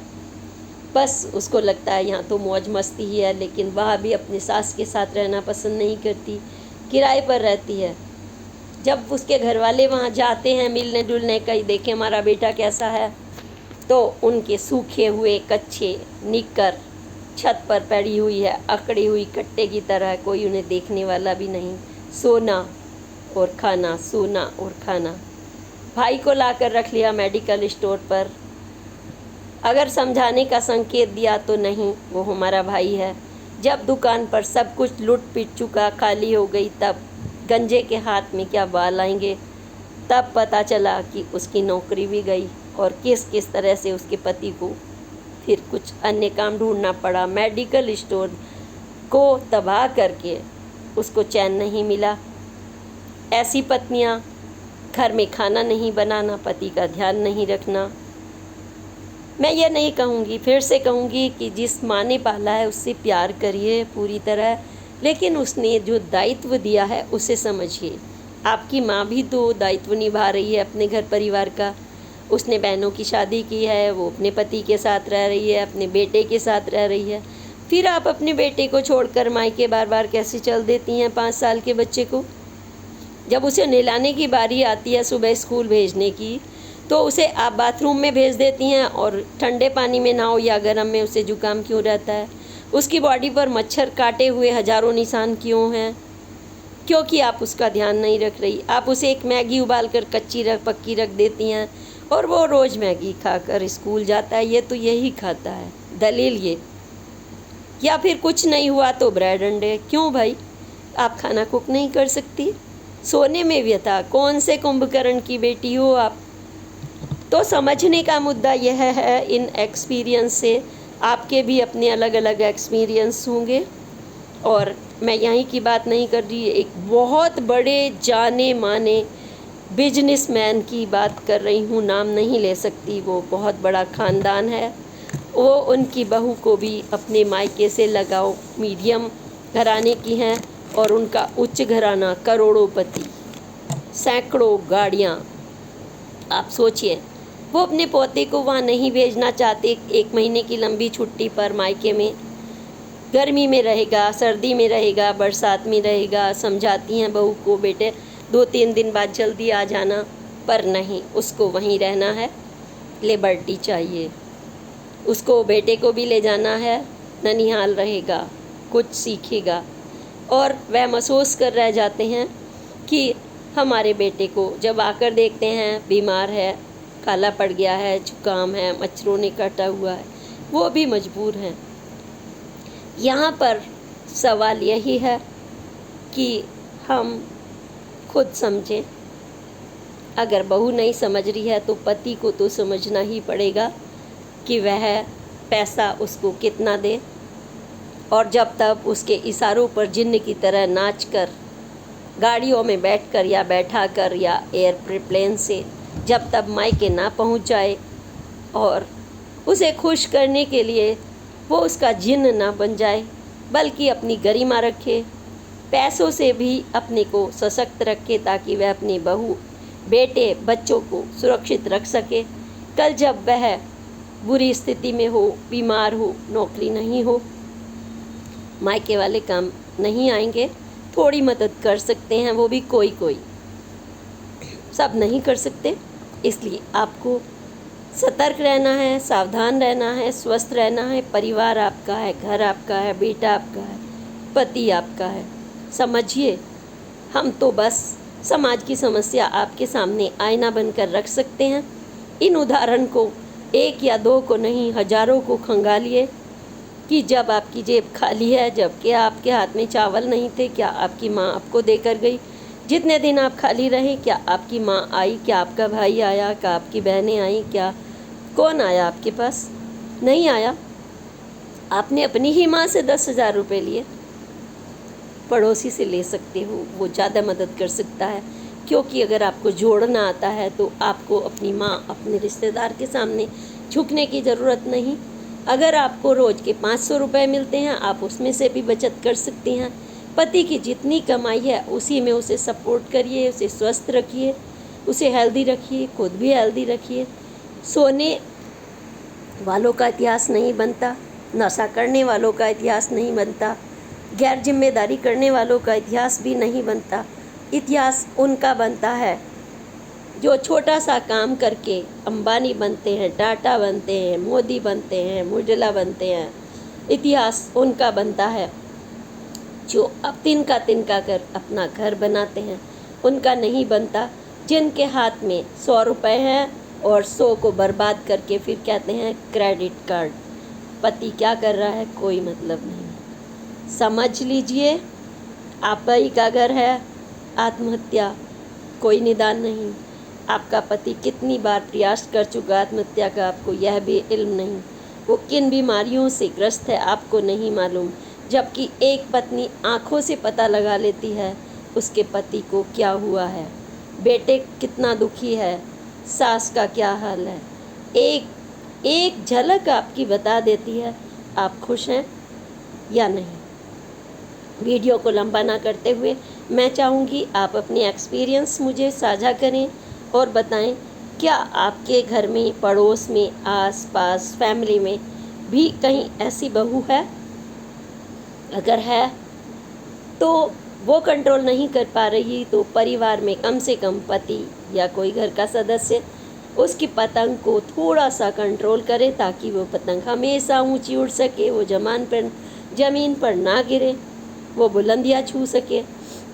बस उसको लगता है यहाँ तो मौज मस्ती ही है, लेकिन वह भी अपने सास के साथ रहना पसंद नहीं करती, किराए पर रहती है। जब उसके घर वाले वहाँ जाते हैं मिलने जुलने, कहीं देखें हमारा बेटा कैसा है, तो उनके सूखे हुए कच्चे निक्कर छत पर पड़ी हुई है, अकड़ी हुई कट्टे की तरह, कोई उन्हें देखने वाला भी नहीं। सोना और खाना, सोना और खाना। भाई को लाकर रख लिया मेडिकल स्टोर पर, अगर समझाने का संकेत दिया तो नहीं, वो हमारा भाई है। जब दुकान पर सब कुछ लूट पीट चुका, खाली हो गई, तब गंजे के हाथ में क्या बाल आएंगे। तब पता चला कि उसकी नौकरी भी गई, और किस किस तरह से उसके पति को फिर कुछ अन्य काम ढूंढना पड़ा। मेडिकल स्टोर को तबाह करके उसको चैन नहीं मिला। ऐसी पत्नियां घर में खाना नहीं बनाना, पति का ध्यान नहीं रखना। मैं ये नहीं कहूँगी, फिर से कहूँगी कि जिस माँ ने पाला है उससे प्यार करिए पूरी तरह, लेकिन उसने जो दायित्व दिया है उसे समझिए। आपकी माँ भी तो दायित्व निभा रही है अपने घर परिवार का। उसने बहनों की शादी की है, वो अपने पति के साथ रह रही है, अपने बेटे के साथ रह रही है। फिर आप अपने बेटे को छोड़कर मायके बार बार कैसे चल देती हैं 5 साल के बच्चे को? जब उसे नहलाने की बारी आती है, सुबह स्कूल भेजने की, तो उसे आप बाथरूम में भेज देती हैं और ठंडे पानी में नहाओ या गर्म में, उसे जुकाम क्यों रहता है? उसकी बॉडी पर मच्छर काटे हुए हज़ारों निशान क्यों हैं? क्योंकि आप उसका ध्यान नहीं रख रही। आप उसे एक मैगी उबाल कर कच्ची पक्की रख देती हैं और वो रोज़ मैगी खाकर स्कूल जाता है। ये तो यही खाता है, दलील ये। या फिर कुछ नहीं हुआ तो ब्रेड अंडे। क्यों भाई, आप खाना कुक नहीं कर सकती? सोने में व्यथा, कौन से कुंभकर्ण की बेटी हो आप? तो समझने का मुद्दा यह है, इन एक्सपीरियंस से आपके भी अपने अलग अलग एक्सपीरियंस होंगे। और मैं यहीं की बात नहीं कर रही, एक बहुत बड़े जाने माने बिजनेसमैन की बात कर रही हूँ, नाम नहीं ले सकती, वो बहुत बड़ा ख़ानदान है। वो उनकी बहू को भी अपने मायके से लगाओ मीडियम घराने की हैं और उनका उच्च घराना करोड़ोंपति, सैकड़ों गाड़ियाँ। आप सोचिए, वो अपने पोते को वहाँ नहीं भेजना चाहते 1 महीने की लंबी छुट्टी पर मायके में। गर्मी में रहेगा, सर्दी में रहेगा, बरसात में रहेगा। समझाती हैं बहू को, बेटे 2-3 दिन बाद जल्दी आ जाना, पर नहीं, उसको वहीं रहना है, लिबर्टी चाहिए। उसको बेटे को भी ले जाना है, ननिहाल रहेगा, कुछ सीखेगा। और वह महसूस कर रह जाते हैं कि हमारे बेटे को जब आकर देखते हैं बीमार है, काला पड़ गया है, जुकाम है, मच्छरों ने काटा हुआ है, वो भी मजबूर हैं। यहाँ पर सवाल यही है कि हम खुद समझें। अगर बहू नहीं समझ रही है तो पति को तो समझना ही पड़ेगा कि वह पैसा उसको कितना दे, और जब तक उसके इशारों पर जिन्न की तरह नाचकर, गाड़ियों में बैठकर या बैठाकर या एयरप्लेन से जब तक मायके ना पहुंच जाए और उसे खुश करने के लिए वो उसका जिन्न ना बन जाए, बल्कि अपनी गरिमा रखे, पैसों से भी अपने को सशक्त रखे, ताकि वह अपनी बहू, बेटे, बच्चों को सुरक्षित रख सके। कल जब वह बुरी स्थिति में हो, बीमार हो, नौकरी नहीं हो, मायके वाले काम नहीं आएंगे। थोड़ी मदद कर सकते हैं, वो भी कोई कोई, सब नहीं कर सकते। इसलिए आपको सतर्क रहना है, सावधान रहना है, स्वस्थ रहना है। परिवार आपका है, घर आपका है, बेटा आपका है, पति आपका है। समझिए, हम तो बस समाज की समस्या आपके सामने आईना बनकर रख सकते हैं। इन उदाहरण को 1 या 2 को नहीं, हज़ारों को खंगालिए कि जब आपकी जेब खाली है, जबकि आपके हाथ में चावल नहीं थे, क्या आपकी माँ आपको देकर गई? जितने दिन आप खाली रहे, क्या आपकी माँ आई? क्या आपका भाई आया? क्या आपकी बहनें आई? क्या कौन आया आपके पास? नहीं आया। आपने अपनी ही माँ से 10,000 रुपये लिए। पड़ोसी से ले सकते हो, वो ज़्यादा मदद कर सकता है, क्योंकि अगर आपको जोड़ना आता है तो आपको अपनी माँ, अपने रिश्तेदार के सामने झुकने की ज़रूरत नहीं। अगर आपको रोज़ के 500 रुपये मिलते हैं, आप उसमें से भी बचत कर सकती हैं। पति की जितनी कमाई है उसी में उसे सपोर्ट करिए, उसे स्वस्थ रखिए, उसे हेल्दी रखिए, खुद भी हेल्दी रखिए। सोने वालों का इतिहास नहीं बनता, नशा करने वालों का इतिहास नहीं बनता, गैर जिम्मेदारी करने वालों का इतिहास भी नहीं बनता। इतिहास उनका बनता है जो छोटा सा काम करके अंबानी बनते हैं, टाटा बनते हैं, मोदी बनते हैं, मुजला बनते हैं। इतिहास उनका बनता है जो अब तिनका तिनका कर अपना घर बनाते हैं। उनका नहीं बनता जिनके हाथ में 100 रुपये हैं और 100 को बर्बाद करके फिर कहते हैं क्रेडिट कार्ड। पति क्या कर रहा है, कोई मतलब नहीं। समझ लीजिए, आप ही का घर है, आत्महत्या कोई निदान नहीं। आपका पति कितनी बार प्रयास कर चुका आत्महत्या का, आपको यह भी इल्म नहीं। वो किन बीमारियों से ग्रस्त है आपको नहीं मालूम। जबकि एक पत्नी आँखों से पता लगा लेती है उसके पति को क्या हुआ है, बेटे कितना दुखी है, सास का क्या हाल है। एक एक झलक आपकी बता देती है आप खुश हैं या नहीं। वीडियो को लंबा ना करते हुए मैं चाहूँगी आप अपनी एक्सपीरियंस मुझे साझा करें और बताएं, क्या आपके घर में, पड़ोस में, आस पास, फैमिली में भी कहीं ऐसी बहू है? अगर है तो वो कंट्रोल नहीं कर पा रही तो परिवार में कम से कम पति या कोई घर का सदस्य उसकी पतंग को थोड़ा सा कंट्रोल करे ताकि वो पतंग हमेशा ऊंची उड़ सके, वो ज़मीन पर ना गिरे, वो बुलंदियाँ छू सके।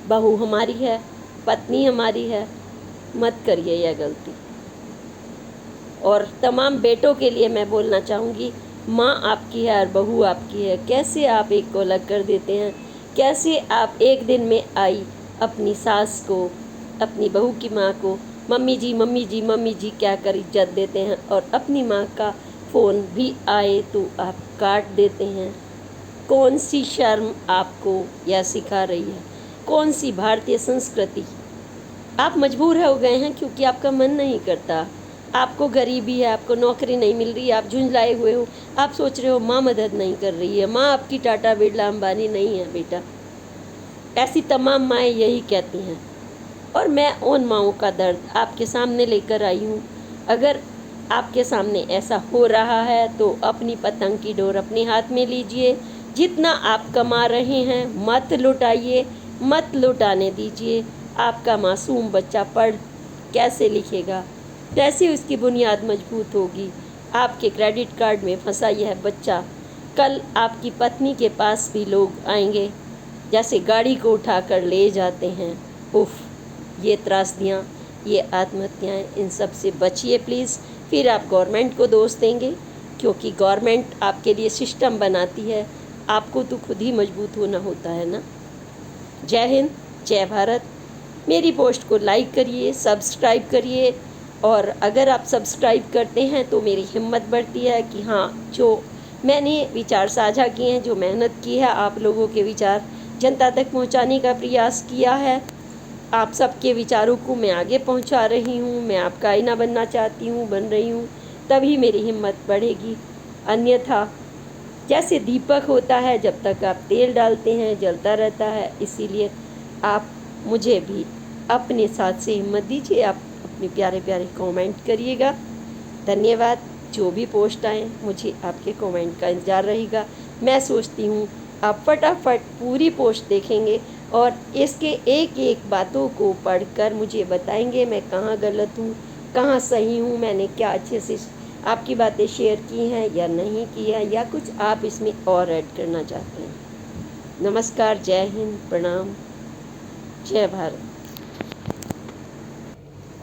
बहू हमारी है, पत्नी हमारी है, मत करिए यह गलती। और तमाम बेटों के लिए मैं बोलना चाहूँगी, माँ आपकी है और बहू आपकी है। कैसे आप एक को अलग कर देते हैं? कैसे आप एक दिन में आई अपनी सास को, अपनी बहू की माँ को मम्मी जी मम्मी जी मम्मी जी क्या कर इज्जत देते हैं, और अपनी माँ का फ़ोन भी आए तो आप काट देते हैं। कौन सी शर्म आपको यह सिखा रही है? कौन सी भारतीय संस्कृति? आप मजबूर हो गए हैं क्योंकि आपका मन नहीं करता, आपको गरीबी है, आपको नौकरी नहीं मिल रही, आप झुंझलाए हुए हो, आप सोच रहे हो माँ मदद नहीं कर रही है, माँ आपकी टाटा बिरला अंबानी नहीं है बेटा। ऐसी तमाम माएँ यही कहती हैं और मैं उन माँओं का दर्द आपके सामने लेकर आई हूँ। अगर आपके सामने ऐसा हो रहा है तो अपनी पतंग की डोर अपने हाथ में लीजिए। जितना आप कमा रहे हैं मत लुटाइए, मत लुटाने दीजिए। आपका मासूम बच्चा पढ़ कैसे लिखेगा, कैसे उसकी बुनियाद मजबूत होगी? आपके क्रेडिट कार्ड में फंसा यह बच्चा कल आपकी पत्नी के पास भी लोग आएंगे जैसे गाड़ी को उठाकर ले जाते हैं। उफ़, ये त्रासदियाँ, ये आत्महत्याएँ, इन सब से बचिए प्लीज़। फिर आप गवर्नमेंट को दोष देंगे क्योंकि गवर्नमेंट आपके लिए सिस्टम बनाती है, आपको तो खुद ही मजबूत होना होता है ना। जय हिंद, जय भारत। मेरी पोस्ट को लाइक करिए, सब्सक्राइब करिए, और अगर आप सब्सक्राइब करते हैं तो मेरी हिम्मत बढ़ती है कि हाँ, जो मैंने विचार साझा किए हैं, जो मेहनत की है, आप लोगों के विचार जनता तक पहुंचाने का प्रयास किया है, आप सबके विचारों को मैं आगे पहुंचा रही हूं, मैं आपका आईना बनना चाहती हूं, बन रही हूं, तभी मेरी हिम्मत बढ़ेगी। अन्यथा जैसे दीपक होता है, जब तक आप तेल डालते हैं जलता रहता है। इसीलिए आप मुझे भी अपने साथ से हिम्मत दीजिए, आप अपने प्यारे प्यारे कमेंट करिएगा। धन्यवाद। जो भी पोस्ट आए मुझे आपके कमेंट का इंतज़ार रहेगा। मैं सोचती हूँ आप फटाफट पूरी पोस्ट देखेंगे और इसके एक एक बातों को पढ़कर मुझे बताएंगे मैं कहाँ गलत हूँ, कहाँ सही हूँ, मैंने क्या अच्छे से आपकी बातें शेयर की हैं या नहीं की है, या कुछ आप इसमें और ऐड करना चाहते हैं। नमस्कार, जय हिंद, प्रणाम, जय भारत।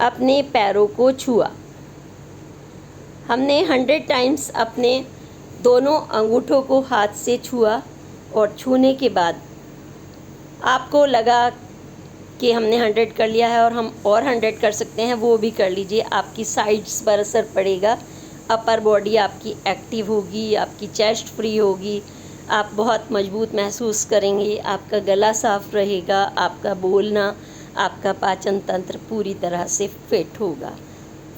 अपने पैरों को छुआ। हमने 100 टाइम्स अपने दोनों अंगूठों को हाथ से छुआ और छूने के बाद आपको लगा कि हमने 100 कर लिया है और हम और 100 कर सकते हैं, वो भी कर लीजिए। आपकी साइड्स पर असर पड़ेगा, अपर बॉडी आपकी एक्टिव होगी, आपकी चेस्ट फ्री होगी, आप बहुत मजबूत महसूस करेंगे, आपका गला साफ रहेगा, आपका बोलना, आपका पाचन तंत्र पूरी तरह से फिट होगा।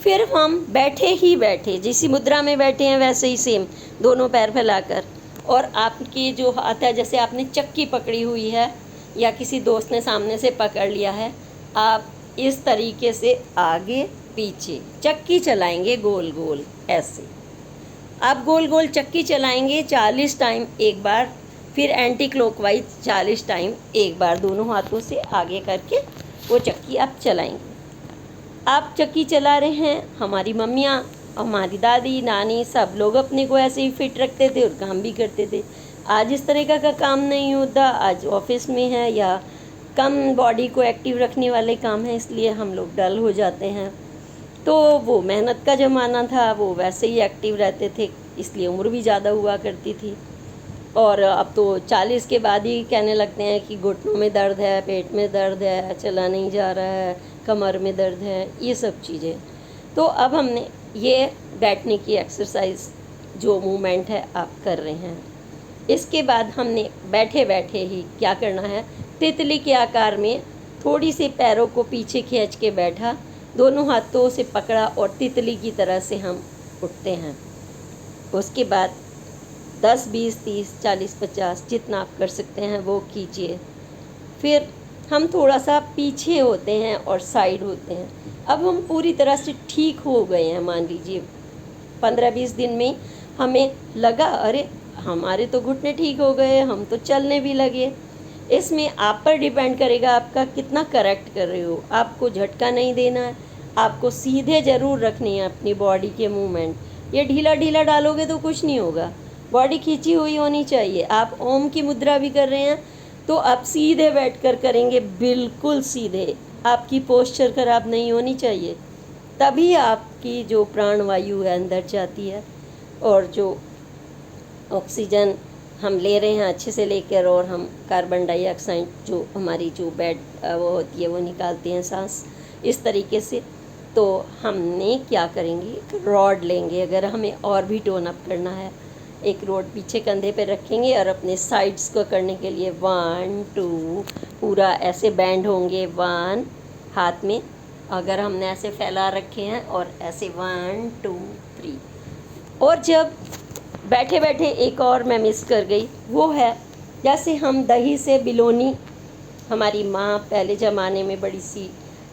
फिर हम बैठे ही बैठे, जिस मुद्रा में बैठे हैं वैसे ही सेम दोनों पैर फैलाकर, और आपकी जो हाथ है जैसे आपने चक्की पकड़ी हुई है या किसी दोस्त ने सामने से पकड़ लिया है, आप इस तरीके से आगे पीछे चक्की चलाएंगे गोल गोल। ऐसे आप गोल गोल चक्की चलाएंगे 40 टाइम एक बार, फिर एंटी क्लॉकवाइज 40 टाइम एक बार, दोनों हाथों से आगे करके वो चक्की आप चलाएंगे। आप चक्की चला रहे हैं, हमारी मम्मियाँ, हमारी दादी, नानी, सब लोग अपने को ऐसे ही फिट रखते थे और काम भी करते थे। आज इस तरीक़ा का काम नहीं होता, आज ऑफिस में है या कम बॉडी को एक्टिव रखने वाले काम हैं, इसलिए हम लोग डल हो जाते हैं। तो वो मेहनत का ज़माना था, वो वैसे ही एक्टिव रहते थे, इसलिए उम्र भी ज़्यादा हुआ करती थी। और अब तो 40 के बाद ही कहने लगते हैं कि घुटनों में दर्द है, पेट में दर्द है, चला नहीं जा रहा है, कमर में दर्द है, ये सब चीज़ें। तो अब हमने ये बैठने की एक्सरसाइज जो मूवमेंट है आप कर रहे हैं, इसके बाद हमने बैठे बैठे ही क्या करना है, तितली के आकार में थोड़ी सी पैरों को पीछे खींच के बैठा, दोनों हाथों से पकड़ा और तितली की तरह से हम उठते हैं। उसके बाद 10, 20, 30, 40, 50 जितना आप कर सकते हैं वो कीजिए। फिर हम थोड़ा सा पीछे होते हैं और साइड होते हैं। अब हम पूरी तरह से ठीक हो गए हैं। मान लीजिए 15-20 दिन में हमें लगा अरे हमारे तो घुटने ठीक हो गए, हम तो चलने भी लगे। इसमें आप पर डिपेंड करेगा आपका कितना करेक्ट कर रहे हो। आपको झटका नहीं देना है, आपको सीधे ज़रूर रखनी है अपनी बॉडी के मूवमेंट। ये ढीला ढीला डालोगे तो कुछ नहीं होगा, बॉडी खींची हुई होनी चाहिए। आप ओम की मुद्रा भी कर रहे हैं तो आप सीधे बैठकर करेंगे, बिल्कुल सीधे। आपकी पोस्चर खराब नहीं होनी चाहिए, तभी आपकी जो प्राणवायु है अंदर जाती है और जो ऑक्सीजन हम ले रहे हैं अच्छे से लेकर, और हम कार्बन डाइऑक्साइड जो हमारी जो बेड वो होती है वो निकालते हैं सांस इस तरीके से। तो हमने क्या करेंगे, एक रॉड लेंगे। अगर हमें और भी टोन अप करना है, एक रॉड पीछे कंधे पे रखेंगे और अपने साइड्स को करने के लिए 1 2 पूरा ऐसे बैंड होंगे। 1 हाथ में अगर हमने ऐसे फैला रखे हैं और ऐसे 1 2 3। और जब बैठे बैठे एक और मैं मिस कर गई, वो है जैसे हम दही से बिलोनी, हमारी माँ पहले ज़माने में बड़ी सी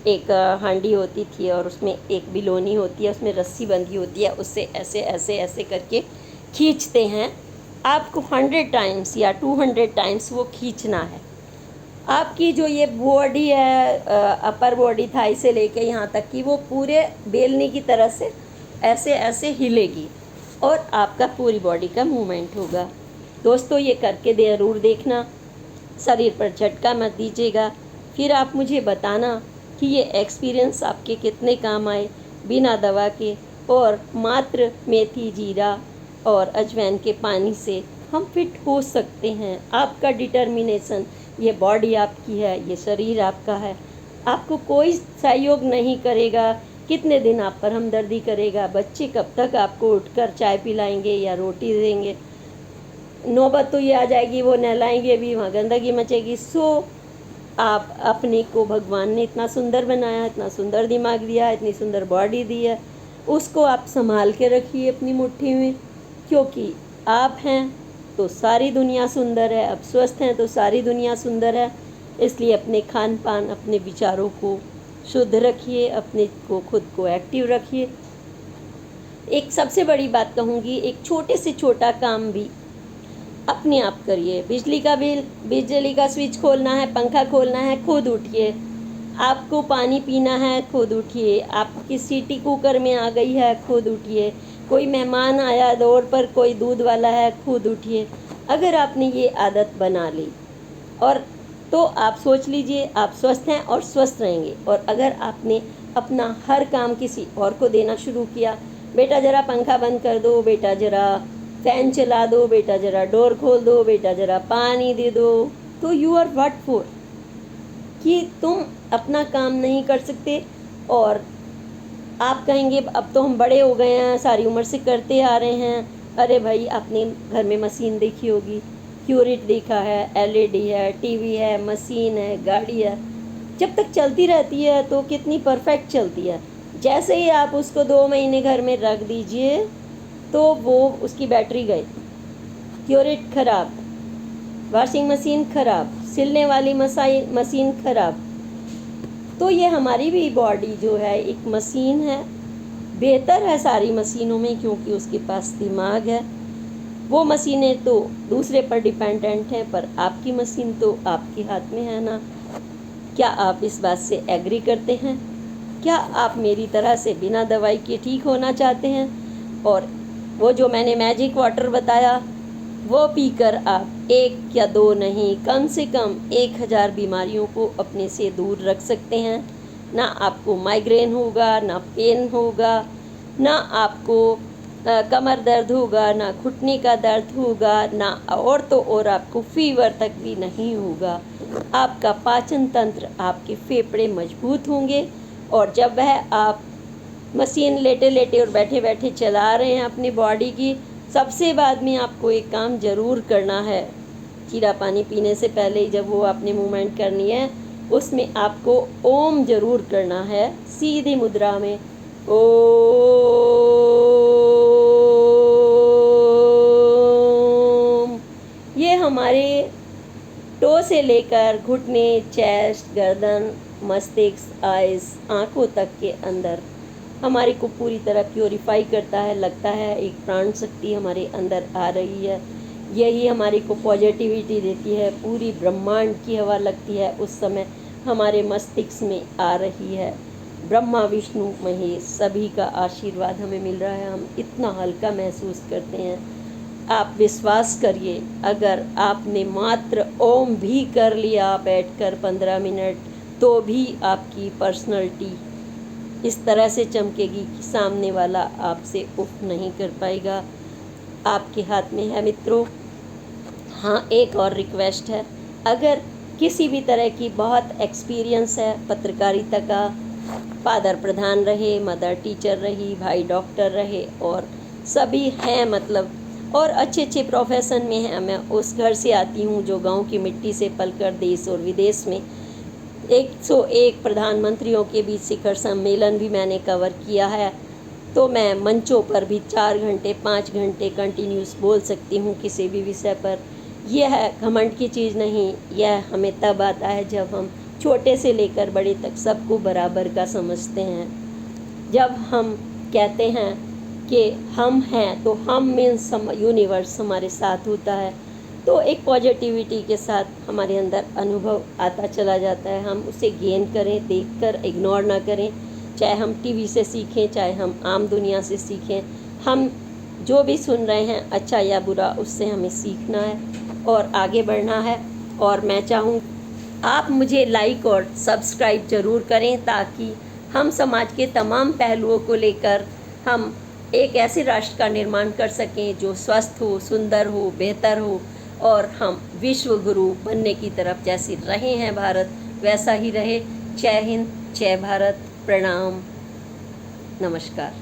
एक हांडी होती थी और उसमें एक बिलोनी होती है, उसमें रस्सी बंधी होती है, उससे ऐसे ऐसे ऐसे करके खींचते हैं। आपको 100 टाइम्स या 200 टाइम्स वो खींचना है। आपकी जो ये बॉडी है, अपर बॉडी थाई से लेके यहाँ तक की, वो पूरे बेलने की तरह से ऐसे ऐसे हिलेगी और आपका पूरी बॉडी का मूवमेंट होगा। दोस्तों ये करके ज़रूर देखना, शरीर पर झटका मत दीजिएगा। फिर आप मुझे बताना कि ये एक्सपीरियंस आपके कितने काम आए। बिना दवा के और मात्र मेथी, जीरा और अजवाइन के पानी से हम फिट हो सकते हैं। आपका डिटर्मिनेशन, ये बॉडी आपकी है, ये शरीर आपका है, आपको कोई सहयोग नहीं करेगा। कितने दिन आप पर हमदर्दी करेगा, बच्चे कब तक आपको उठकर चाय पिलाएंगे या रोटी देंगे, नौबत तो ये आ जाएगी वो नहलाएंगे भी, वहाँ गंदगी मचेगी। आप अपने को भगवान ने इतना सुंदर बनाया, इतना सुंदर दिमाग दिया, इतनी सुंदर बॉडी दी है, उसको आप संभाल के रखिए अपनी मुट्ठी में, क्योंकि आप हैं तो सारी दुनिया सुंदर है, आप स्वस्थ हैं तो सारी दुनिया सुंदर है। इसलिए अपने खान पान, अपने विचारों को शुद्ध रखिए, अपने को खुद को एक्टिव रखिए। एक सबसे बड़ी बात कहूँगी, एक छोटे से छोटा काम भी अपने आप करिए। बिजली का बिल, बिजली का स्विच खोलना है, पंखा खोलना है, खुद उठिए। आपको पानी पीना है, खुद उठिए। आपकी सीटी कुकर में आ गई है, खुद उठिए। कोई मेहमान आया दौर पर, कोई दूध वाला है, खुद उठिए। अगर आपने ये आदत बना ली और तो आप सोच लीजिए आप स्वस्थ हैं और स्वस्थ रहेंगे। और अगर आपने अपना हर काम किसी और को देना शुरू किया, बेटा ज़रा पंखा बंद कर दो, बेटा ज़रा फैन चला दो, बेटा ज़रा डोर खोल दो, बेटा ज़रा पानी दे दो, तो यू आर व्हाट फॉर, कि तुम अपना काम नहीं कर सकते। और आप कहेंगे अब तो हम बड़े हो गए हैं, सारी उम्र से करते आ रहे हैं। अरे भाई, आपने घर में मशीन देखी होगी, क्यूरिट देखा है, एलईडी है, टीवी है, मशीन है, गाड़ी है, जब तक चलती रहती है तो कितनी परफेक्ट चलती है। जैसे ही आप उसको 2 महीने घर में रख दीजिए तो वो उसकी बैटरी गई, क्यूरिट खराब, वॉशिंग मशीन खराब, सिलने वाली मशीन खराब। तो ये हमारी भी बॉडी जो है एक मशीन है, बेहतर है सारी मशीनों में, क्योंकि उसके पास दिमाग है। वो मशीनें तो दूसरे पर डिपेंडेंट हैं, पर आपकी मशीन तो आपके हाथ में है ना। क्या आप इस बात से एग्री करते हैं? क्या आप मेरी तरह से बिना दवाई के ठीक होना चाहते हैं? और वो जो मैंने मैजिक वाटर बताया वो पीकर आप 1 या 2 नहीं, कम से कम 1000 बीमारियों को अपने से दूर रख सकते हैं। ना आपको माइग्रेन होगा, ना पेन होगा, ना आपको कमर दर्द होगा, ना घुटने का दर्द होगा, ना और तो और आपको फीवर तक भी नहीं होगा। आपका पाचन तंत्र, आपके फेफड़े मजबूत होंगे। और जब वह आप मशीन लेटे लेटे और बैठे बैठे चला रहे हैं अपनी बॉडी की, सबसे बाद में आपको एक काम ज़रूर करना है, जीरा पानी पीने से पहले जब वो आपने मूवमेंट करनी है उसमें आपको ओम ज़रूर करना है, सीधी मुद्रा में ओम। ये हमारे टो से लेकर घुटने, चेस्ट, गर्दन, मस्तिष्क, आइज, आँखों तक के अंदर हमारे को पूरी तरह प्योरीफाई करता है। लगता है एक प्राण शक्ति हमारे अंदर आ रही है, यही हमारे को पॉजिटिविटी देती है। पूरी ब्रह्मांड की हवा लगती है उस समय हमारे मस्तिष्क में आ रही है। ब्रह्मा विष्णु महेश सभी का आशीर्वाद हमें मिल रहा है, हम इतना हल्का महसूस करते हैं। आप विश्वास करिए, अगर आपने मात्र ओम भी कर लिया बैठकर 15 मिनट, तो भी आपकी पर्सनैलिटी इस तरह से चमकेगी कि सामने वाला आपसे उफ नहीं कर पाएगा। आपके हाथ में है मित्रों। हाँ, एक और रिक्वेस्ट है, अगर किसी भी तरह की बहुत एक्सपीरियंस है पत्रकारिता का, फादर प्रधान रहे, मदर टीचर रही, भाई डॉक्टर रहे और सभी हैं मतलब, और अच्छे अच्छे प्रोफेशन में हैं। मैं उस घर से आती हूँ जो गांव की मिट्टी से पलकर देश और विदेश में 101 प्रधानमंत्रियों के बीच शिखर सम्मेलन भी मैंने कवर किया है। तो मैं मंचों पर भी 4 घंटे 5 घंटे कंटिन्यूस बोल सकती हूँ किसी भी विषय पर। यह है घमंड की चीज़ नहीं, यह हमें तब आता है जब हम छोटे से लेकर बड़े तक सबको बराबर का समझते हैं। जब हम कहते हैं कि हम हैं, तो हम मीन्स यूनिवर्स हमारे साथ होता है, तो एक पॉजिटिविटी के साथ हमारे अंदर अनुभव आता चला जाता है। हम उसे गेन करें, देखकर इग्नोर ना करें। चाहे हम टीवी से सीखें, चाहे हम आम दुनिया से सीखें, हम जो भी सुन रहे हैं अच्छा या बुरा, उससे हमें सीखना है और आगे बढ़ना है। और मैं चाहूँ आप मुझे लाइक और सब्सक्राइब ज़रूर करें, ताकि हम समाज के तमाम पहलुओं को लेकर हम एक ऐसे राष्ट्र का निर्माण कर सकें जो स्वस्थ हो, सुंदर हो, बेहतर हो, और हम विश्व गुरु बनने की तरफ जैसे रहे हैं भारत, वैसा ही रहे। जय हिंद, जय भारत, प्रणाम, नमस्कार।